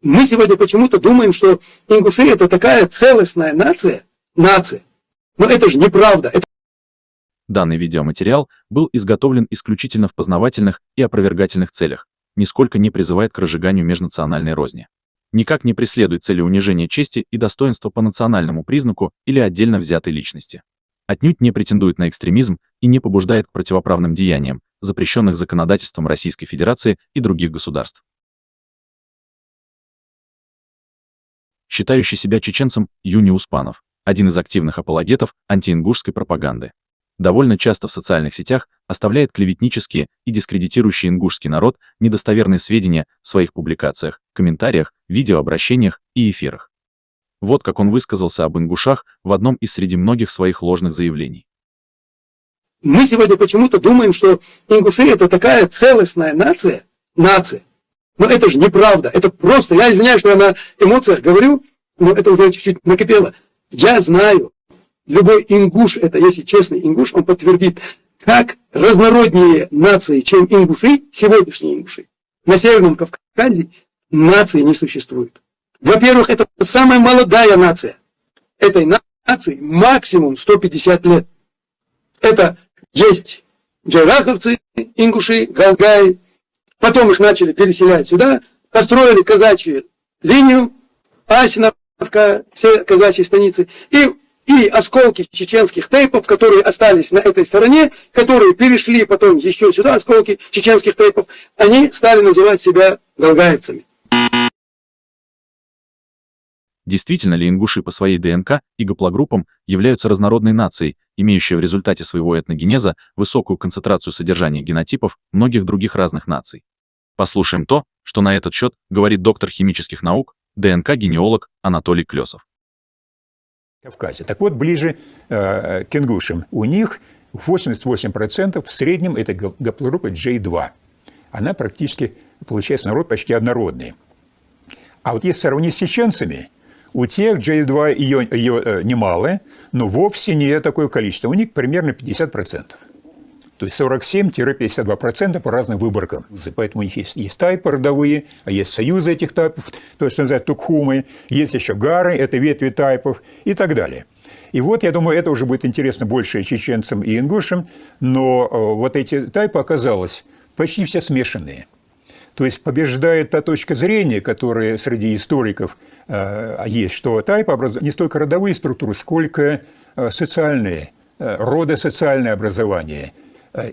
Мы сегодня почему-то думаем, что ингуши это такая целостная нация. Но это же неправда. Данный видеоматериал был изготовлен исключительно в познавательных и опровергательных целях, нисколько не призывает к разжиганию межнациональной розни. Никак не преследует цели унижения чести и достоинства по национальному признаку или отдельно взятой личности. Отнюдь не претендует на экстремизм и не побуждает к противоправным деяниям, запрещенных законодательством Российской Федерации и других государств. Считающий себя чеченцем Юни Успанов, один из активных апологетов антиингушской пропаганды, довольно часто в социальных сетях оставляет клеветнические и дискредитирующие ингушский народ недостоверные сведения в своих публикациях, комментариях, видеообращениях и эфирах. Вот как он высказался об ингушах в одном из среди многих своих ложных заявлений. Мы сегодня почему-то думаем, что ингуши это такая целостная нация. Но это же неправда. Это просто, я извиняюсь, что я на эмоциях говорю, но это уже чуть-чуть накипело. Я знаю, любой ингуш, это если честный ингуш, он подтвердит, как разнороднее нации, чем ингуши, сегодняшние ингуши. На Северном Кавказе нации не существует. Во-первых, это самая молодая нация. Этой нации максимум 150 лет. Это есть джайраховцы, ингуши, галгаи. Потом их начали переселять сюда, построили казачью линию, Асиновка, все казачьи станицы, и осколки чеченских тейпов, которые остались на этой стороне, которые перешли потом еще сюда, осколки чеченских тейпов, они стали называть себя галгаевцами. Действительно ли ингуши по своей ДНК и гаплогруппам являются разнородной нацией, имеющей в результате своего этногенеза высокую концентрацию содержания генотипов многих других разных наций? Послушаем то, что на этот счет говорит доктор химических наук, ДНК-генеолог Анатолий Клёсов. Кавказе. Так вот, ближе к ингушам. У них 88% в среднем это гаплогруппа J2. Она практически, получается, народ почти однородный. А вот если сравнить с чеченцами, у тех J2 ее немало, но вовсе не такое количество. У них примерно 50%. То есть 47-52% по разным выборкам. Поэтому у них есть тайпы родовые, а есть союзы этих тайпов, то, что называют тукхумы, есть еще гары, это ветви тайпов и так далее. И вот, я думаю, это уже будет интересно больше чеченцам и ингушам, но вот эти тайпы оказалось почти все смешанные. То есть побеждает та точка зрения, которая среди историков есть, что тайпы образуют не столько родовые структуры, сколько социальные, родосоциальное образование.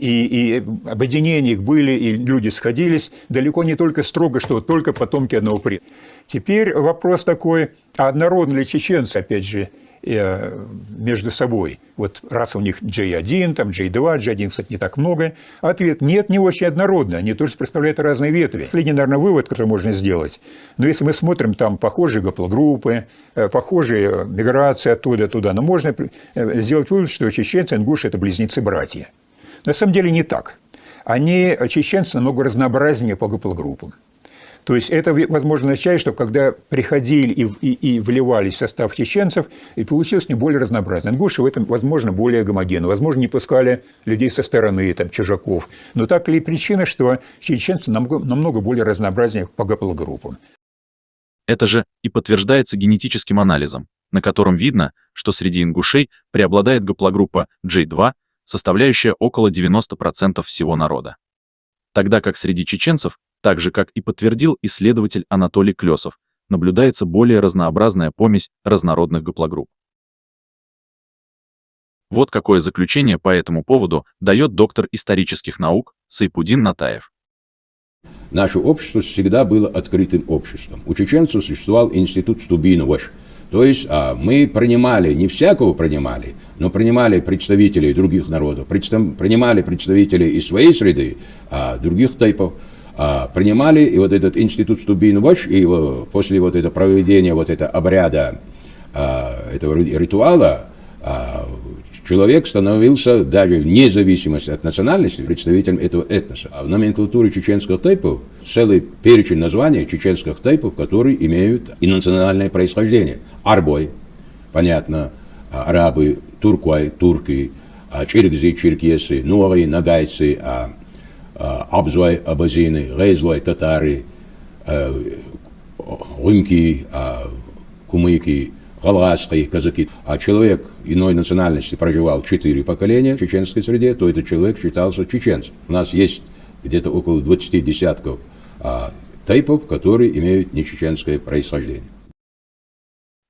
И объединения их были, и люди сходились далеко не только строго, что только потомки одного предка. Теперь вопрос такой, а однородны ли чеченцы, опять же, между собой? Вот раз у них J1, там J2, J1, кстати, не так много. Ответ – нет, не очень однородно, они тоже представляют разные ветви. Последний, наверное, вывод, который можно сделать. Но если мы смотрим, там похожие гаплогруппы, похожие миграции оттуда туда, но можно сделать вывод, что чеченцы и ингуши – это близнецы-братья. На самом деле не так. Они, чеченцы, намного разнообразнее по гаплогруппам. То есть это, возможно, означает, что когда приходили и вливались в состав чеченцев, и получилось не более разнообразно. Ингуши в этом, возможно, более гомогенно. Возможно, не пускали людей со стороны, там, чужаков. Но так ли причина, что чеченцы намного более разнообразнее по гаплогруппам. Это же и подтверждается генетическим анализом, на котором видно, что среди ингушей преобладает гаплогруппа J2, составляющая около 90% всего народа. Тогда как среди чеченцев, так же, как и подтвердил исследователь Анатолий Клёсов, наблюдается более разнообразная помесь разнородных гаплогрупп. Вот какое заключение по этому поводу дает доктор исторических наук Сайпудин Натаев. Наше общество всегда было открытым обществом. У чеченцев существовал институт Стубиноваш. То есть мы принимали, не всякого принимали, но принимали представителей других народов, принимали представителей из своей среды, других типов, принимали, и вот этот институт Стубиноваш, и после вот этого проведения вот этого обряда, этого ритуала, человек становился даже вне зависимости от национальности представителем этого этноса. В номенклатуре чеченских типов целый перечень названий чеченских типов, которые имеют и национальное происхождение. Арбой, понятно, арабы, туркой, турки, черкзи, черкесы, нори, нагайцы, абзой, абазины, резлой, татары, румки, кумыки, галаски, казаки. А человек иной национальности проживал 4 поколения в чеченской среде, то этот человек считался чеченцем. У нас есть где-то около 20 десятков тайпов, которые имеют нечеченское происхождение.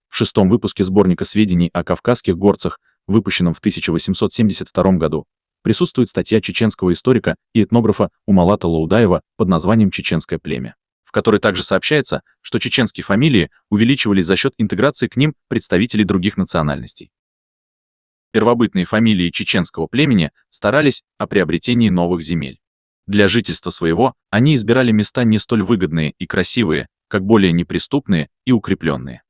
В 6-м выпуске сборника сведений о кавказских горцах, выпущенном в 1872 году, присутствует статья чеченского историка и этнографа Умалата Лаудаева под названием «Чеченское племя», в которой также сообщается, что чеченские фамилии увеличивались за счет интеграции к ним представителей других национальностей. Первобытные фамилии чеченского племени старались о приобретении новых земель. Для жительства своего они избирали места не столь выгодные и красивые, как более неприступные и укрепленные.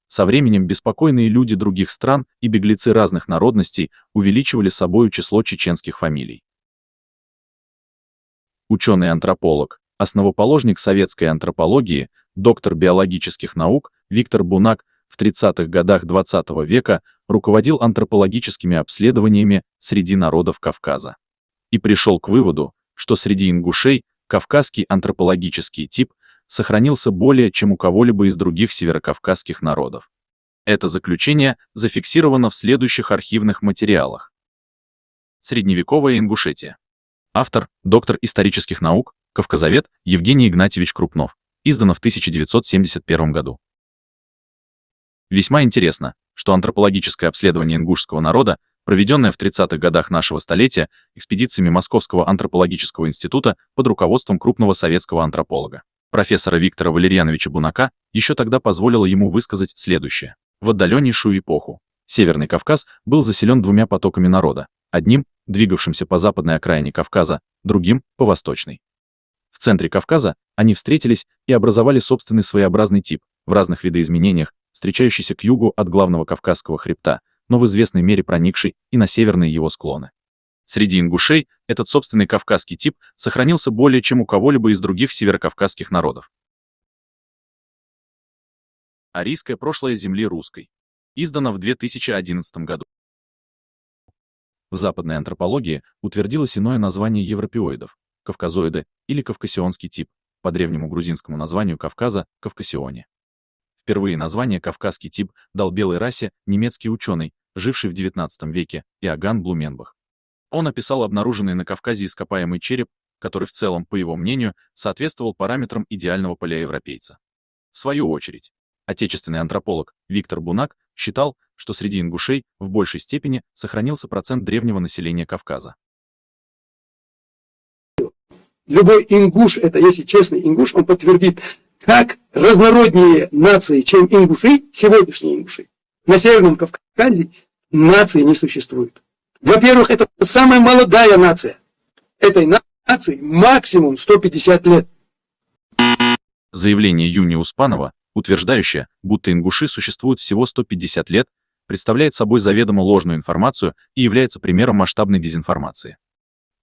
Со временем беспокойные люди других стран и беглецы разных народностей увеличивали собою число чеченских фамилий. Ученый-антрополог, основоположник советской антропологии, доктор биологических наук Виктор Бунак в 30-х годах XX века руководил антропологическими обследованиями среди народов Кавказа и пришел к выводу, что среди ингушей кавказский антропологический тип сохранился более чем у кого-либо из других северокавказских народов. Это заключение зафиксировано в следующих архивных материалах. Средневековая Ингушетия. Автор, доктор исторических наук, кавказовед Евгений Игнатьевич Крупнов. Издано в 1971 году. Весьма интересно, что антропологическое обследование ингушского народа, проведенное в 30-х годах нашего столетия экспедициями Московского антропологического института под руководством крупного советского антрополога, профессора Виктора Валерьяновича Бунака, еще тогда позволило ему высказать следующее. В отдаленнейшую эпоху Северный Кавказ был заселен 2 потоками народа, одним, двигавшимся по западной окраине Кавказа, другим, по восточной. В центре Кавказа они встретились и образовали собственный своеобразный тип, в разных видоизменениях, встречающийся к югу от главного Кавказского хребта, но в известной мере проникший и на северные его склоны. Среди ингушей этот собственный кавказский тип сохранился более чем у кого-либо из других северокавказских народов. Арийское прошлое земли русской. Издано в 2011 году. В западной антропологии утвердилось иное название европеоидов – кавказоиды или кавкасионский тип, по древнему грузинскому названию Кавказа – Кавкасионе. Впервые название «кавказский тип» дал белой расе немецкий ученый, живший в XIX веке, Иоганн Блуменбах. Он описал обнаруженный на Кавказе ископаемый череп, который в целом, по его мнению, соответствовал параметрам идеального палеоевропейца. В свою очередь, отечественный антрополог Виктор Бунак считал, что среди ингушей в большей степени сохранился процент древнего населения Кавказа. Любой ингуш, это если честный ингуш, он подтвердит, как разнороднее нации, чем ингуши, сегодняшние ингуши. На Северном Кавказе нации не существует. Во-первых, это самая молодая нация. Этой нации максимум 150 лет. Заявление Юнии Успанова, утверждающее, будто ингуши существуют всего 150 лет, представляет собой заведомо ложную информацию и является примером масштабной дезинформации.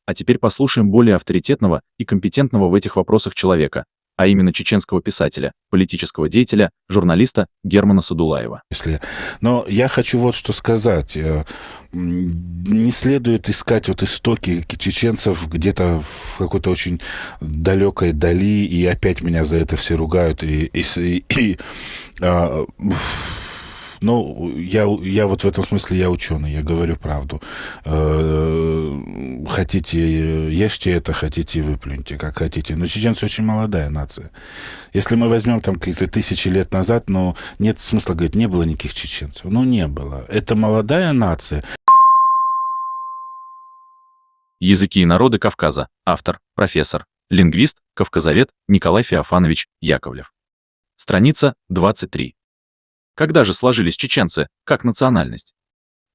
А теперь послушаем более авторитетного и компетентного в этих вопросах человека, а именно чеченского писателя, политического деятеля, журналиста Германа Садулаева. Но я хочу вот что сказать. Не следует искать вот истоки чеченцев где-то в какой-то очень далекой дали, и опять меня за это все ругают. Ну, я вот в этом смысле я ученый, я говорю правду. Хотите, ешьте это, хотите, выплюньте, как хотите. Но чеченцы очень молодая нация. Если мы возьмем там какие-то тысячи лет назад, ну, нет смысла говорить, не было никаких чеченцев. Ну, не было. Это молодая нация. Языки и народы Кавказа. Автор, профессор, лингвист, кавказовед Николай Феофанович Яковлев. Страница 23. Когда же сложились чеченцы, как национальность?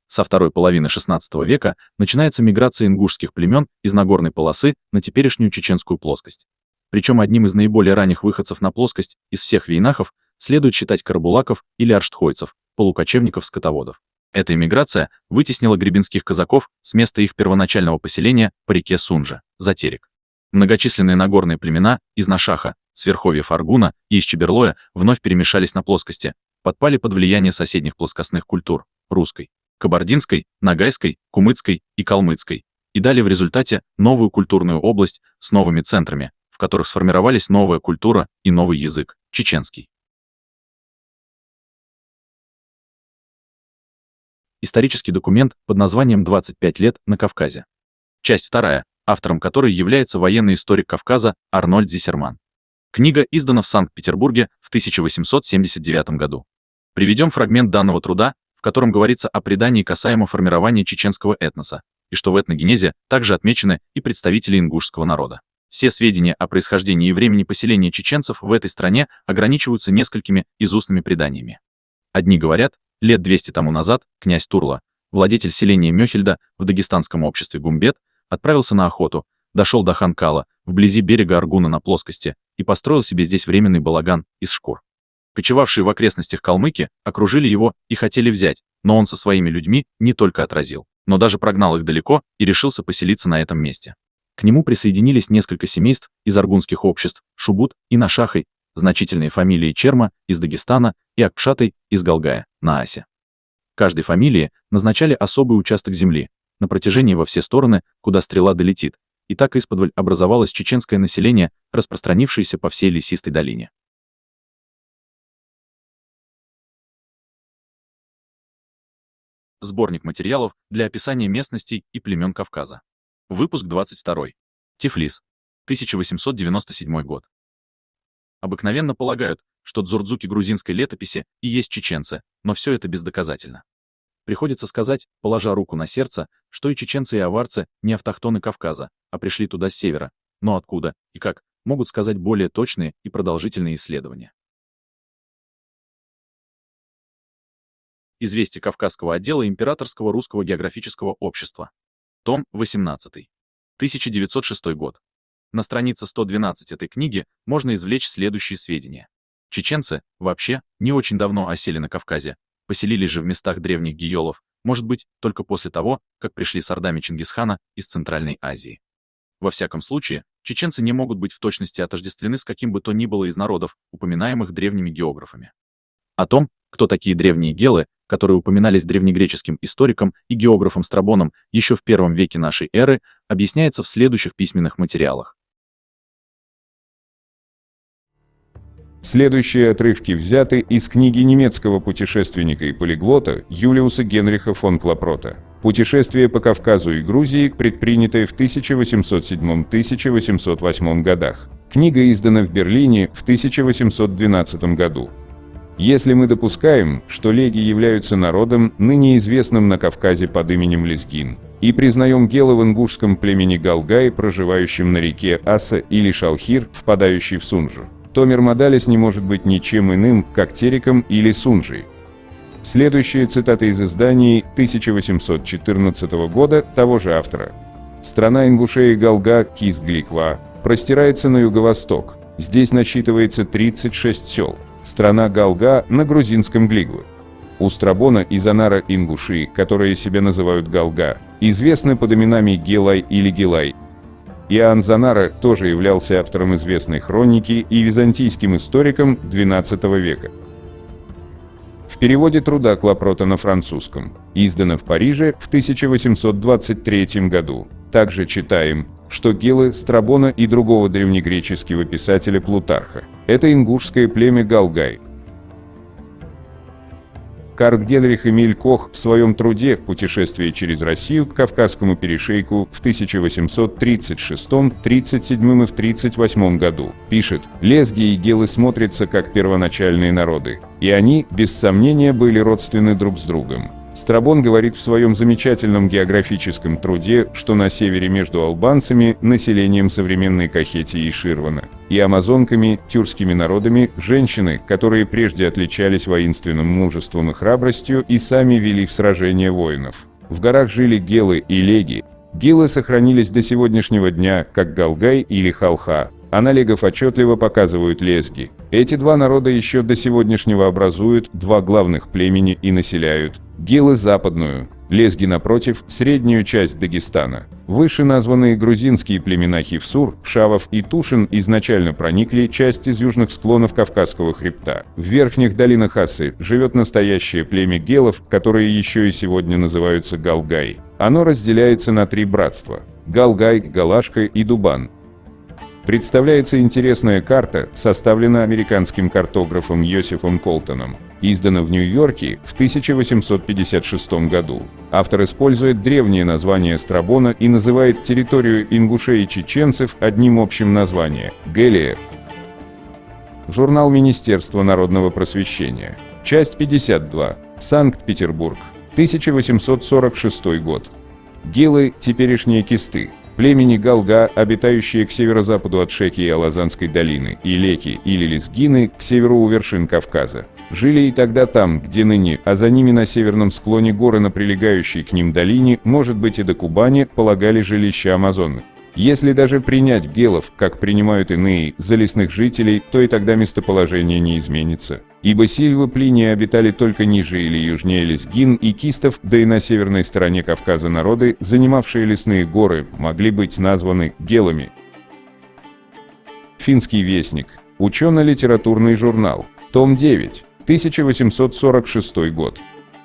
Со второй половины XVI века начинается миграция ингушских племен из Нагорной полосы на теперешнюю чеченскую плоскость. Причем одним из наиболее ранних выходцев на плоскость из всех вейнахов следует считать карабулаков или арштхойцев, полукочевников-скотоводов. Эта эмиграция вытеснила гребенских казаков с места их первоначального поселения по реке Сунжа, Затерек. Многочисленные нагорные племена из Нашаха, с верховьев Аргуна и из Чеберлоя вновь перемешались на плоскости, подпали под влияние соседних плоскостных культур – русской, кабардинской, ногайской, кумыцкой и калмыцкой, и дали в результате новую культурную область с новыми центрами, в которых сформировались новая культура и новый язык – чеченский. Исторический документ под названием «25 лет на Кавказе». Часть 2, автором которой является военный историк Кавказа Арнольд Зиссерман. Книга издана в Санкт-Петербурге в 1879 году. Приведем фрагмент данного труда, в котором говорится о предании касаемо формирования чеченского этноса, и что в этногенезе также отмечены и представители ингушского народа. Все сведения о происхождении и времени поселения чеченцев в этой стране ограничиваются несколькими изустными преданиями. Одни говорят, лет 200 тому назад князь Турла, владетель селения Мёхельда в дагестанском обществе Гумбет, отправился на охоту, дошел до Ханкала, вблизи берега Аргуна на плоскости, и построил себе здесь временный балаган из шкур. Кочевавшие в окрестностях калмыки окружили его и хотели взять, но он со своими людьми не только отразил, но даже прогнал их далеко и решился поселиться на этом месте. К нему присоединились несколько семейств из аргунских обществ, Шубут и Нашахой, значительные фамилии Черма из Дагестана и Акпшатой из Галгая на Асе. Каждой фамилии назначали особый участок земли, на протяжении во все стороны, куда стрела долетит, и так исподволь образовалось чеченское население, распространившееся по всей лесистой долине. Сборник материалов для описания местностей и племен Кавказа. Выпуск 22. Тифлис. 1897 год. Обыкновенно полагают, что дзурдзуки грузинской летописи и есть чеченцы, но все это бездоказательно. Приходится сказать, положа руку на сердце, что и чеченцы, и аварцы не автохтоны Кавказа, а пришли туда с севера, но откуда и как, могут сказать более точные и продолжительные исследования. Известие Кавказского отдела Императорского русского географического общества. Том 18. 1906 год. На странице 112 этой книги можно извлечь следующие сведения. Чеченцы, вообще, не очень давно осели на Кавказе, поселились же в местах древних гиёлов, может быть, только после того, как пришли с ордами Чингисхана из Центральной Азии. Во всяком случае, чеченцы не могут быть в точности отождествлены с каким бы то ни было из народов, упоминаемых древними географами. О том, кто такие древние гелы, которые упоминались древнегреческим историком и географом Страбоном еще в I веке нашей эры, объясняется в следующих письменных материалах. Следующие отрывки взяты из книги немецкого путешественника и полиглота Юлиуса Генриха фон Клапрота «Путешествие по Кавказу и Грузии, предпринятое в 1807-1808 годах». Книга издана в Берлине в 1812 году. Если мы допускаем, что леги являются народом, ныне известным на Кавказе под именем лезгин, и признаем гелы в ингушском племени Галгай, проживающем на реке Аса или Шалхир, впадающей в Сунжу, то Мирмадалис не может быть ничем иным, как Тереком или Сунжей. Следующая цитата из изданий 1814 года того же автора. Страна ингушей Галга, Кист-Гликва, простирается на юго-восток. Здесь насчитывается 36 сел. Страна Галга на грузинском Глигвы. У Страбона и Занара ингуши, которые себя называют Галга, известны под именами Гелай или Гилай. Иоанн Занара тоже являлся автором известной хроники и византийским историком XII века. В переводе труда Клапрота на французском, издано в Париже в 1823 году, также читаем, что гелы Страбона и другого древнегреческого писателя Плутарха – это ингушское племя Галгай. Карл Генрих Эмиль Кох в своем труде «Путешествие через Россию к Кавказскому перешейку» в 1836, 37 и в 38 году пишет: «Лезги и гелы смотрятся как первоначальные народы, и они, без сомнения, были родственны друг с другом». Страбон говорит в своем замечательном географическом труде, что на севере между албанцами, населением современной Кахетии и Ширвана, и амазонками, тюркскими народами, женщины, которые прежде отличались воинственным мужеством и храбростью и сами вели в сражения воинов. В горах жили гелы и леги. Гелы сохранились до сегодняшнего дня, как Галгай или Халха, а на легов отчетливо показывают лезги. Эти два народа еще до сегодняшнего образуют два главных племени и населяют гелы западную, лезги напротив, среднюю часть Дагестана. Выше названные грузинские племена Хивсур, Пшавов и Тушин изначально проникли часть из южных склонов Кавказского хребта. В верхних долинах Асы живет настоящее племя гелов, которые еще и сегодня называются Галгай. Оно разделяется на три братства – Галгай, Галашка и Дубан. Представляется интересная карта, составлена американским картографом Йосифом Колтоном, издана в Нью-Йорке в 1856 году. Автор использует древнее название Страбона и называет территорию ингушей и чеченцев одним общим названием – Гэлия. Журнал Министерства народного просвещения. Часть 52. Санкт-Петербург. 1846 год. Гелы – теперешние кисты. Племени Галга, обитающие к северо-западу от Шеки и Алазанской долины, и Леки или Лезгины к северу у вершин Кавказа. Жили и тогда там, где ныне, а за ними на северном склоне горы на прилегающей к ним долине, может быть и до Кубани, полагали жилища амазонок. Если даже принять гелов, как принимают иные, за лесных жителей, то и тогда местоположение не изменится. Ибо сильвы Плиния обитали только ниже или южнее Лезгин и Кистов, да и на северной стороне Кавказа народы, занимавшие лесные горы, могли быть названы гелами. Финский вестник. Учено-литературный журнал. Том 9. 1846 год.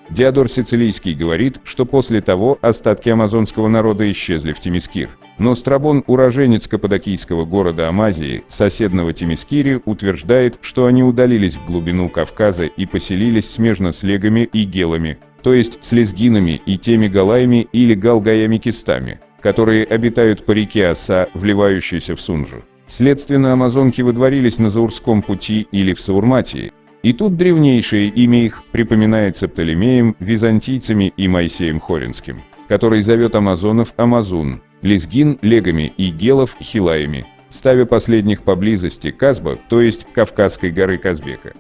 Диодор Сицилийский говорит, что после того остатки амазонского народа исчезли в Темискир. Но Страбон, уроженец каппадокийского города Амазии, соседного Темискири, утверждает, что они удалились в глубину Кавказа и поселились смежно с легами и гелами, то есть с лезгинами и теми галаями или галгаями-кистами, которые обитают по реке Оса, вливающейся в Сунжу. Следственно, амазонки выдворились на Заурском пути или в Саурматии. И тут древнейшее имя их припоминается Птолемеем, византийцами и Моисеем Хоринским, который зовет амазонов Амазун, лезгин легами и гелов хилаями, ставя последних поблизости Казба, то есть Кавказской горы Казбека.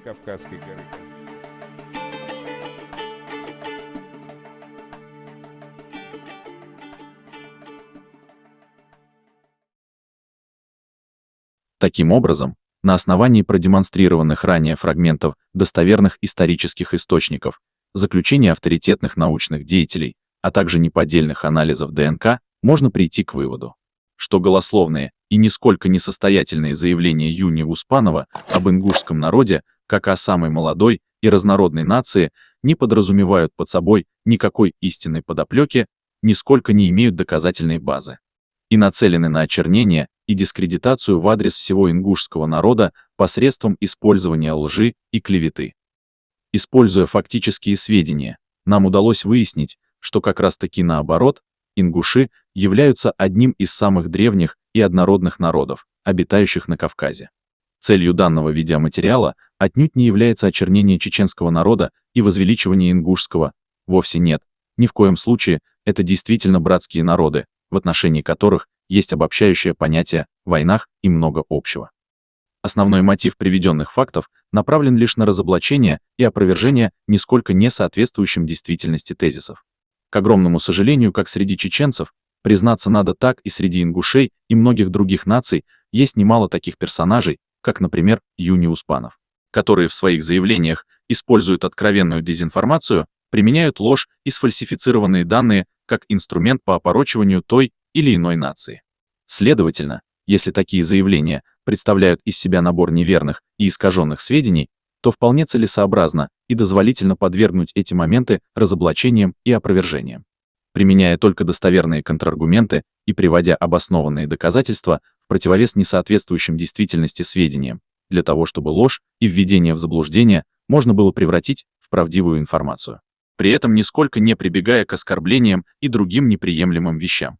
Таким образом, на основании продемонстрированных ранее фрагментов достоверных исторических источников, заключений авторитетных научных деятелей, а также неподдельных анализов ДНК, можно прийти к выводу, что голословные и нисколько несостоятельные заявления Юнии Успанова об ингушском народе, как о самой молодой и разнородной нации, не подразумевают под собой никакой истинной подоплеки, нисколько не имеют доказательной базы и нацелены на очернение и дискредитацию в адрес всего ингушского народа посредством использования лжи и клеветы. Используя фактические сведения, нам удалось выяснить, что как раз-таки наоборот, ингуши являются одним из самых древних и однородных народов, обитающих на Кавказе. Целью данного видеоматериала отнюдь не является очернение чеченского народа и возвеличивание ингушского, вовсе нет, ни в коем случае это действительно братские народы, в отношении которых есть обобщающее понятие в войнах и много общего. Основной мотив приведенных фактов направлен лишь на разоблачение и опровержение нисколько не соответствующим действительности тезисов. К огромному сожалению, как среди чеченцев, признаться надо, так и среди ингушей и многих других наций есть немало таких персонажей, как, например, Юний Успанов, которые в своих заявлениях используют откровенную дезинформацию, применяют ложь и сфальсифицированные данные как инструмент по опорочиванию той или иной нации. Следовательно, если такие заявления представляют из себя набор неверных и искаженных сведений, то вполне целесообразно и дозволительно подвергнуть эти моменты разоблачениям и опровержениям. Применяя только достоверные контраргументы и приводя обоснованные доказательства в противовес несоответствующим действительности сведениям, для того чтобы ложь и введение в заблуждение можно было превратить в правдивую информацию, при этом нисколько не прибегая к оскорблениям и другим неприемлемым вещам.